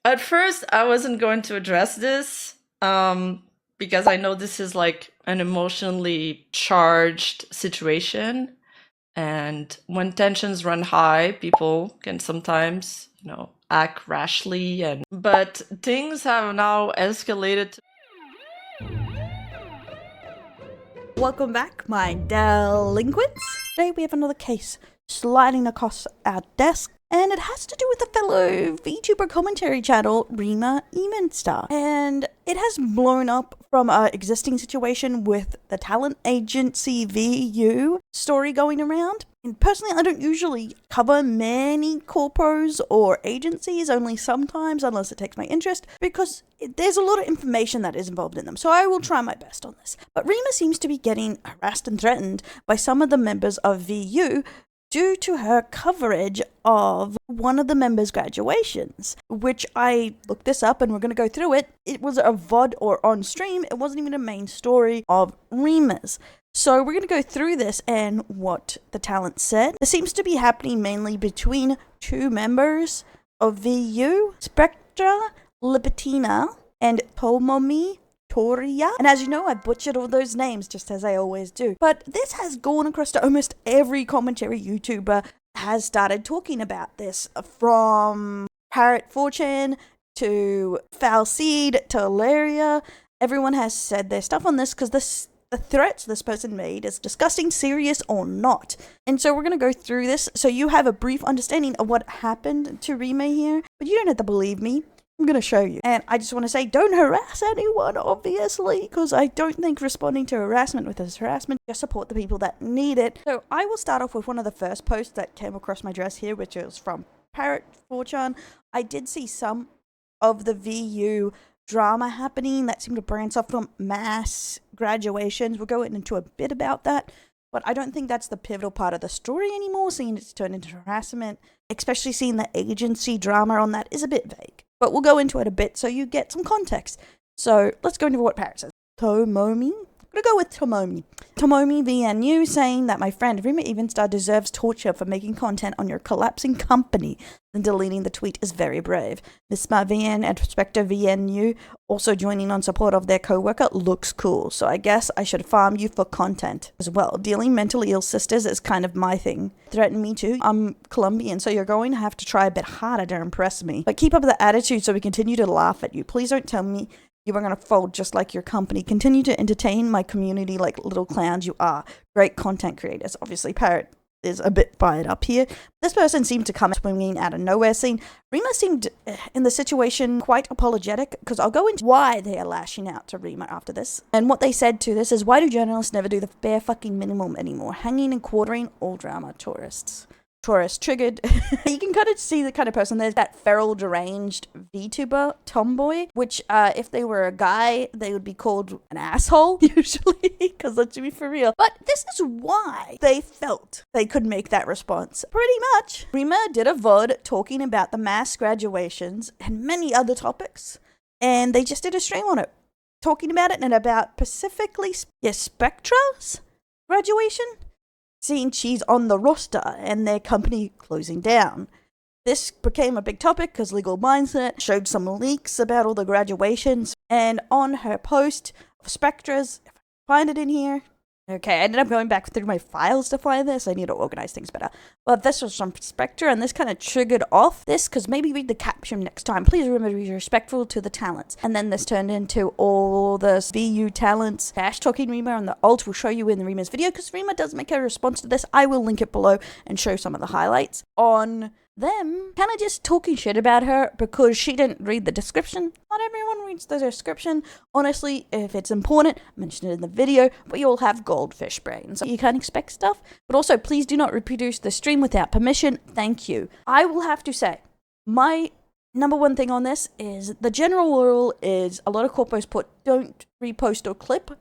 At first, I wasn't going to address this because I know this is like an emotionally charged situation. And when tensions run high, people can sometimes, act rashly. But things have now escalated. Welcome back, my delinquents. Today we have another case sliding across our desk, and it has to do with a fellow VTuber commentary channel, Rimaevenstar. And it has blown up from our existing situation with the talent agency VU story going around. And personally, I don't usually cover many corpos or agencies, only sometimes, unless it takes my interest, because there's a lot of information that is involved in them, so I will try my best on this. But Rema seems to be getting harassed and threatened by some of the members of VU due to her coverage of one of the members' graduations, which I looked this up and we're going to go through it. It was a VOD or on stream. It wasn't even a main story of Rema's. So we're going to go through this and what the talent said. This seems to be happening mainly between two members of VU, Spectra Libitina and Tomomi Toria. And as you know, I butchered all those names just as I always do. But this has gone across to almost every commentary YouTuber has started talking about this, from Parrot Fortune to Foul Seed to Ilaria. Everyone has said their stuff on this because the threats this person made is disgusting, serious, or not. And so we're going to go through this so you have a brief understanding of what happened to Rema here. But you don't have to believe me. I'm going to show you. And I just want to say, don't harass anyone, obviously, because I don't think responding to harassment with this harassment, just support the people that need it. So I will start off with one of the first posts that came across my dress here, which is from Parrot Fortune. I did see some of the VU drama happening that seemed to branch off from mass graduations. We'll go into a bit about that, but I don't think that's the pivotal part of the story anymore, seeing it's turned into harassment, especially seeing the agency drama on that is a bit vague. But we'll go into it a bit so you get some context. So let's go into what Parrot says. Tomomi? I'm going to go with Tomomi. Tomomi VNU saying that my friend Rimaevenstar deserves torture for making content on your collapsing company, and deleting the tweet is very brave. Miss VN and Spectre VNU also joining on support of their co-worker looks cool, so I guess I should farm you for content as well. Dealing mentally ill sisters is kind of my thing. Threaten me too. I'm Colombian, so you're going to have to try a bit harder to impress me. But keep up the attitude so we continue to laugh at you. Please don't tell me you are going to fold just like your company. Continue to entertain my community like little clowns you are. Great content creators. Obviously, Parrot is a bit fired up here. This person seemed to come swinging out of nowhere scene. Rema seemed in the situation quite apologetic, because I'll go into why they are lashing out to Rema after this. And what they said to this is, why do journalists never do the bare fucking minimum anymore? Hanging and quartering all drama tourists. Taurus triggered. You can kind of see the kind of person. There's that feral, deranged VTuber tomboy, which if they were a guy, they would be called an asshole, usually, because let's be for real. But this is why they felt they could make that response. Pretty much. Rema did a VOD talking about the mass graduations and many other topics, and they just did a stream on it, talking about it and about specifically Spectra's graduation, seeing she's on the roster and their company closing down. This became a big topic because Legal Mindset showed some leaks about all the graduations, and on her post of Spectra's, if I find it in here. Okay, I ended up going back through my files to find this. I need to organize things better. But this was from Spectra, and this kind of triggered off this, because maybe read the caption next time. Please remember to be respectful to the talents. And then this turned into all the VU talents talking Rema, and the alt will show you in the Rema's video, because Rema does make a response to this. I will link it below and show some of the highlights on them kind of just talking shit about her because she didn't read the description. Not everyone reads the description. Honestly, if it's important, mention it in the video, but you all have goldfish brains, so you can't expect stuff. But also, please do not reproduce the stream without permission. Thank you. I will have to say, my number one thing on this is the general rule is a lot of corpos put don't repost or clip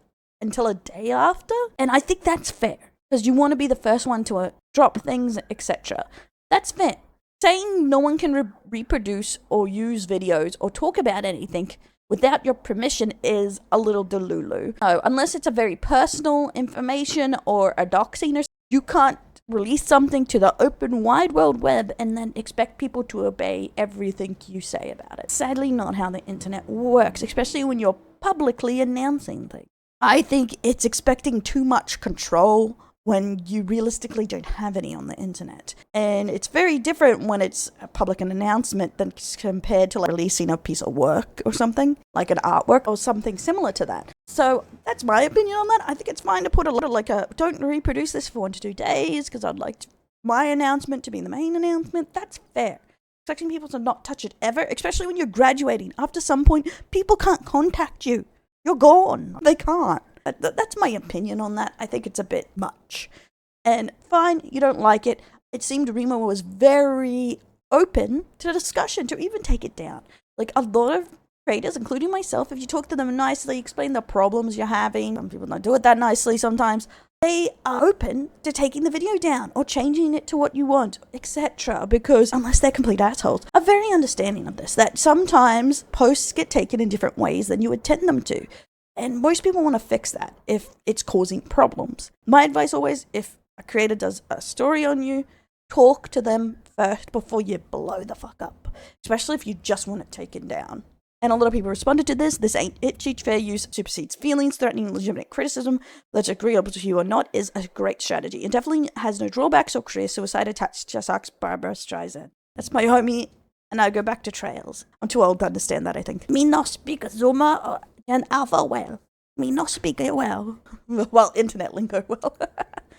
until a day after, and I think that's fair because you want to be the first one to drop things, etc. That's fair. Saying no one can reproduce or use videos or talk about anything without your permission is a little delulu. No, unless it's a very personal information or a doxing or you can't release something to the open wide world web and then expect people to obey everything you say about it. Sadly, not how the internet works, especially when you're publicly announcing things. I think it's expecting too much control when you realistically don't have any on the internet. And it's very different when it's a public announcement than compared to like releasing a piece of work or something, like an artwork or something similar to that. So that's my opinion on that. I think it's fine to put a little like a, don't reproduce this for 1 to 2 days because I'd like my announcement to be the main announcement. That's fair. Expecting people to not touch it ever, especially when you're graduating. After some point, people can't contact you. You're gone. They can't. That's my opinion on that. I think it's a bit much. And fine, you don't like it. It seemed Rema was very open to discussion to even take it down. Like a lot of creators, including myself, if you talk to them nicely, explain the problems you're having, some people don't do it that nicely sometimes, they are open to taking the video down or changing it to what you want, etc. Because unless they're complete assholes, are very understanding of this, that sometimes posts get taken in different ways than you intend them to. And most people want to fix that if it's causing problems. My advice always, if a creator does a story on you, talk to them first before you blow the fuck up. Especially if you just want it taken down. And a lot of people responded to this. This ain't it. Cheat fair use supersedes feelings. Threatening legitimate criticism, whether it's agreeable to you or not, is a great strategy. It definitely has no drawbacks or career suicide attached, just ask Barbara Streisand. That's my homie, and I go back to trails. I'm too old to understand that, I think. Me not speak Zuma or an alpha well. Me not speak it well. Well, internet lingo well.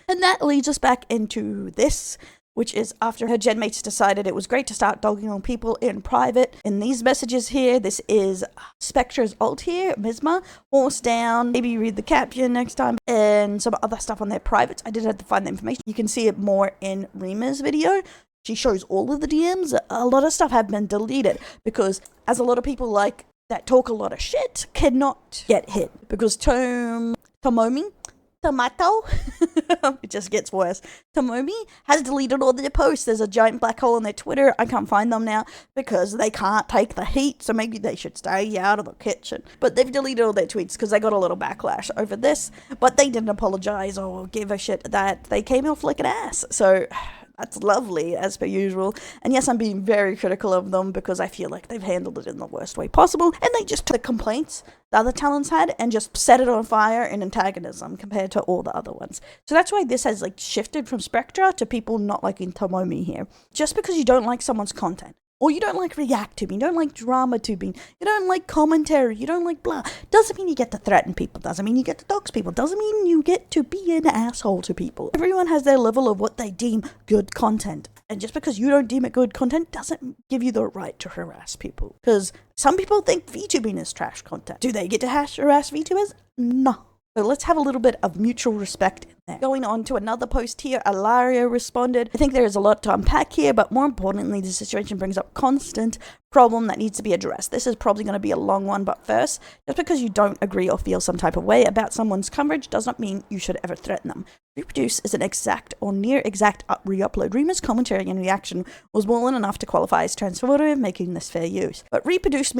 And that leads us back into this, which is after her genmates decided it was great to start dogging on people in private. In these messages here, this is Spectra's alt here, Misma, horse down, maybe read the caption next time, and some other stuff on their privates. I did have to find the information. You can see it more in Rema's video. She shows all of the DMs. A lot of stuff have been deleted because as a lot of people like that talk a lot of shit cannot get hit because Tomomi, Tomato, it just gets worse. Tomomi has deleted all their posts. There's a giant black hole on their Twitter. I can't find them now because they can't take the heat, so maybe they should stay out of the kitchen. But they've deleted all their tweets because they got a little backlash over this, but they didn't apologize or give a shit that they came off like an ass. So that's lovely, as per usual. And yes, I'm being very critical of them because I feel like they've handled it in the worst way possible. And they just took the complaints the other talents had and just set it on fire in antagonism compared to all the other ones. So that's why this has like shifted from Spectra to people not liking Tomomi here. Just because you don't like someone's content, or you don't like react tubing, you don't like drama tubing, you don't like commentary, you don't like blah, doesn't mean you get to threaten people, doesn't mean you get to dox people, doesn't mean you get to be an asshole to people. Everyone has their level of what they deem good content. And just because you don't deem it good content doesn't give you the right to harass people. Because some people think VTubing is trash content. Do they get to harass VTubers? No. So let's have a little bit of mutual respect in there. Going on to another post here, Alaria responded. I think there is a lot to unpack here, but more importantly, the situation brings up constant problem that needs to be addressed. This is probably going to be a long one, but first, just because you don't agree or feel some type of way about someone's coverage does not mean you should ever threaten them. Reproduce is an exact or near exact re-upload. Rema's commentary and reaction was more than enough to qualify as transformative, making this fair use. But reproduce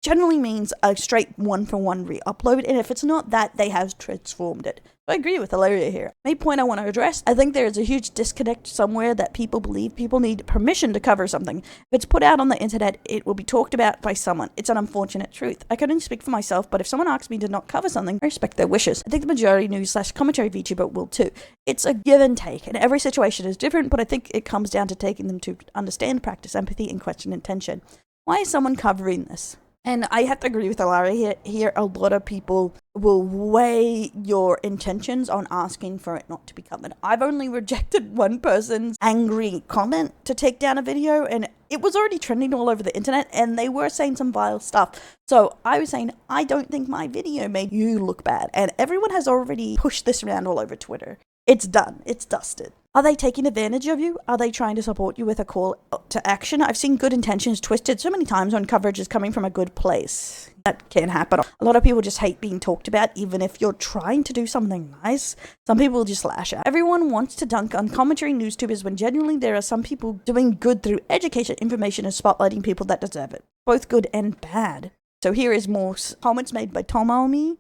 generally means a straight one-for-one re-upload, and if it's not that, they have transformed it. I agree with Hilaria here. Main point I want to address, I think there is a huge disconnect somewhere that people believe people need permission to cover something. If it's put out on the internet, it will be talked about by someone. It's an unfortunate truth. I can only speak for myself, but if someone asks me to not cover something, I respect their wishes. I think the majority news/commentary VTuber will too. It's a give and take, and every situation is different, but I think it comes down to taking them to understand, practice empathy, and question intention. Why is someone covering this? And I have to agree with Alara here. A lot of people will weigh your intentions on asking for it not to be covered. I've only rejected one person's angry comment to take down a video, and it was already trending all over the internet, and they were saying some vile stuff. So I was saying, I don't think my video made you look bad. And everyone has already pushed this around all over Twitter. It's done. It's dusted. Are they taking advantage of you? Are they trying to support you with a call to action? I've seen good intentions twisted so many times when coverage is coming from a good place. That can't happen. A lot of people just hate being talked about, even if you're trying to do something nice. Some people just lash out. Everyone wants to dunk on commentary newstubers when genuinely there are some people doing good through education, information, and spotlighting people that deserve it. Both good and bad. So here is more comments made by Tomomi.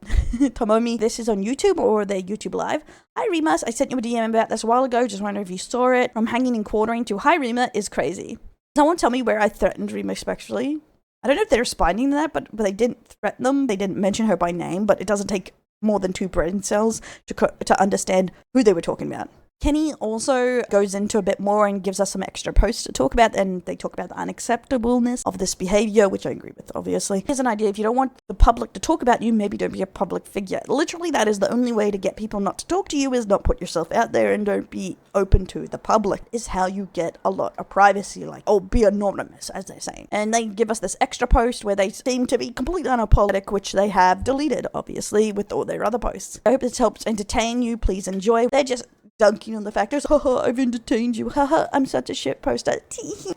Tomomi, this is on YouTube or their YouTube live. Hi Rema, I sent you a DM about this a while ago, just wondering if you saw it. From hanging and quartering to hi Rema is crazy. Someone tell me where I threatened Rema especially. I don't know if they're responding to that, but they didn't threaten them. They didn't mention her by name, but it doesn't take more than 2 brain cells to understand who they were talking about. Kenny also goes into a bit more and gives us some extra posts to talk about, and they talk about the unacceptableness of this behavior, which I agree with, obviously. Here's an idea: if you don't want the public to talk about you, maybe don't be a public figure. Literally, that is the only way to get people not to talk to you, is not put yourself out there and don't be open to the public, is how you get a lot of privacy, like, oh, be anonymous, as they're saying. And they give us this extra post where they seem to be completely unapologetic, which they have deleted, obviously, with all their other posts. I hope this helps entertain you. Please enjoy. They're just dunking on the factors. Haha, I've entertained you. Haha, I'm such a shit poster.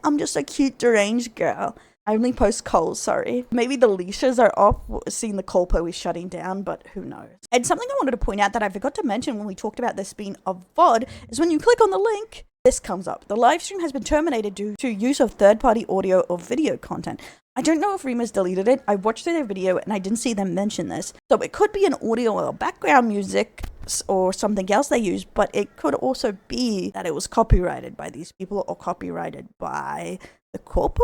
I'm just a cute deranged girl. I only post calls, sorry. Maybe the leashes are off, seeing the Colpo is shutting down, but who knows. And something I wanted to point out that I forgot to mention when we talked about this being a VOD is when you click on the link, this comes up. The live stream has been terminated due to use of third-party audio or video content. I don't know if Rema's deleted it. I watched their video and I didn't see them mention this. So it could be an audio or background music or something else they use, but it could also be that it was copyrighted by these people or copyrighted by the corpo.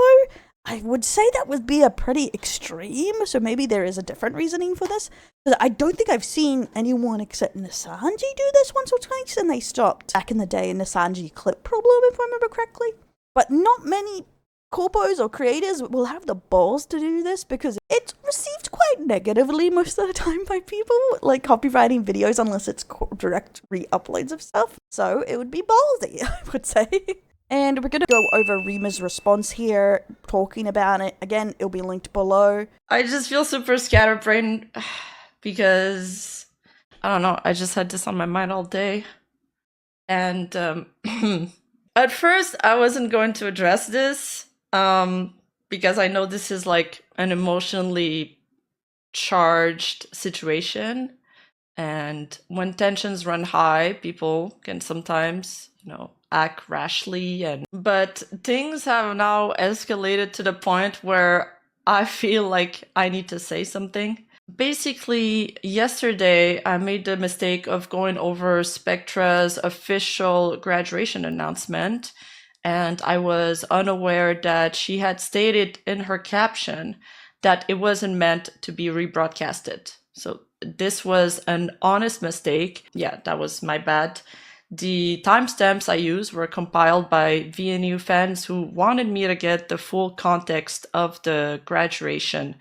I would say that would be a pretty extreme, so maybe there is a different reasoning for this. But I don't think I've seen anyone except Nasanji do this once or twice, and they stopped back in the day in Nasanji clip problem, if I remember correctly. But not many corpos or creators will have the balls to do this because it's received quite negatively most of the time by people, like copywriting videos unless it's direct re-uploads of stuff. So it would be ballsy, I would say. And we're going to go over Rema's response here, talking about it. Again, it'll be linked below. I just feel super scatterbrained because, I don't know, I just had this on my mind all day. And at first, I wasn't going to address this because I know this is like an emotionally charged situation. And when tensions run high, people can sometimes, act rashly. But things have now escalated to the point where I feel like I need to say something. Basically, yesterday I made the mistake of going over Spectra's official graduation announcement, and I was unaware that she had stated in her caption that it wasn't meant to be rebroadcasted. So this was an honest mistake. Yeah, that was my bad. The timestamps I used were compiled by VNU fans who wanted me to get the full context of the graduation.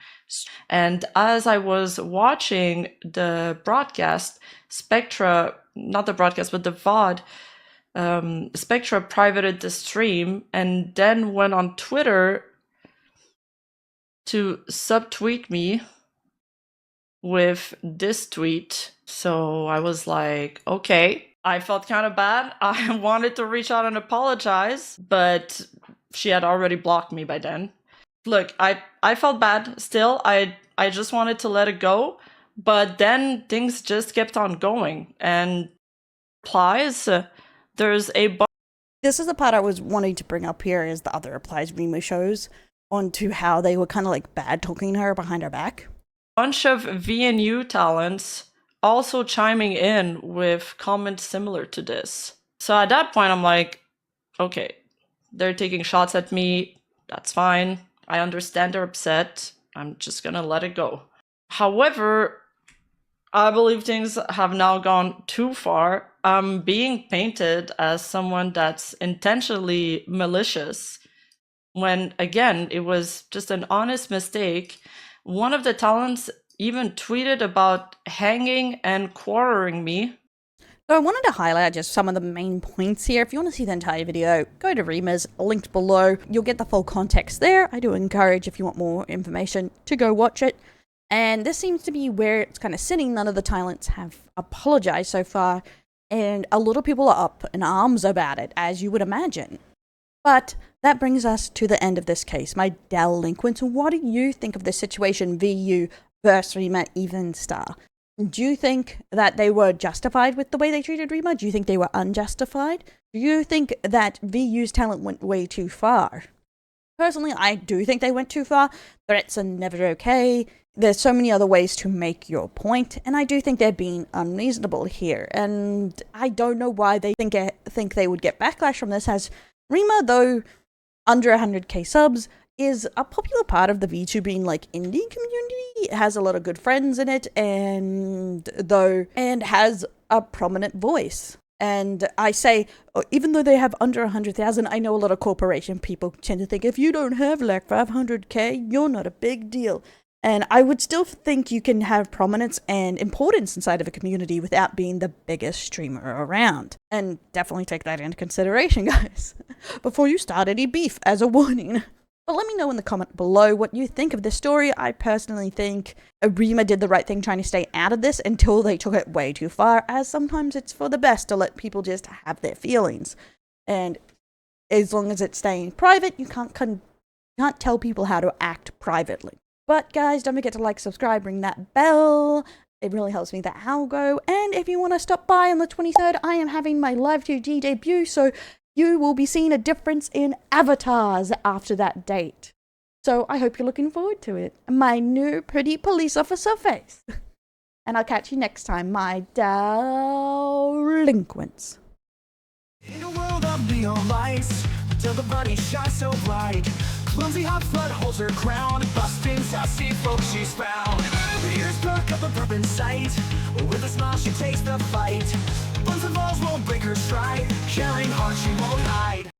And as I was watching the broadcast, Spectra, not the broadcast, but the VOD, Spectra privated the stream and then went on Twitter to subtweet me with this tweet. So I was like, okay. I felt kind of bad. I wanted to reach out and apologize, but she had already blocked me by then. Look, I felt bad still. I just wanted to let it go, but then things just kept on going. And replies, there's a This is the part I was wanting to bring up here, is the other replies Rema shows onto how they were kind of like bad talking her behind her back. Bunch of VNU talents also chiming in with comments similar to this. So at that point, I'm like, okay, they're taking shots at me. That's fine. I understand they're upset. I'm just gonna let it go. However, I believe things have now gone too far. I'm being painted as someone that's intentionally malicious, when again, it was just an honest mistake. One of the talents even tweeted about hanging and quartering me. So I wanted to highlight just some of the main points here. If you want to see the entire video, go to Rema's, linked below. You'll get the full context there. I do encourage, if you want more information, to go watch it. And this seems to be where it's kind of sitting. None of the talents have apologized so far, and a lot of people are up in arms about it, as you would imagine. But that brings us to the end of this case. My delinquents, what do you think of this situation, VU versus Rimaevenstar? Do you think that they were justified with the way they treated Rema? Do you think they were unjustified? Do you think that VU's talent went way too far? Personally, I do think they went too far. Threats are never okay. There's so many other ways to make your point, and I do think they're being unreasonable here. And I don't know why they think they would get backlash from this, as Rema, though under 100k subs, is a popular part of the VTubing like indie community. It has a lot of good friends in it, and has a prominent voice. And I say, even though they have under 100,000, I know a lot of corporation people tend to think if you don't have like 500k, you're not a big deal. And I would still think you can have prominence and importance inside of a community without being the biggest streamer around. And definitely take that into consideration, guys, before you start any beef, as a warning. But let me know in the comment below what you think of this story. I personally think Rema did the right thing trying to stay out of this until they took it way too far, as sometimes it's for the best to let people just have their feelings. And as long as it's staying private, you can't tell people how to act privately. But guys, don't forget to like, subscribe, ring that bell. It really helps me, the algo. And if you want to stop by on the 23rd, I am having my live 2D debut, so you will be seeing a difference in avatars after that date. So I hope you're looking forward to it. My new pretty police officer face. And I'll catch you next time, my delinquents. In a world of neon lights, till the bunny shines so bright. Clumsy hot flood holds her crown, busting sassy folks she's found. The ears perk up a bourbon sight, with a smile she takes the fight. Buns and balls won't break her stride, sharing heart she won't hide.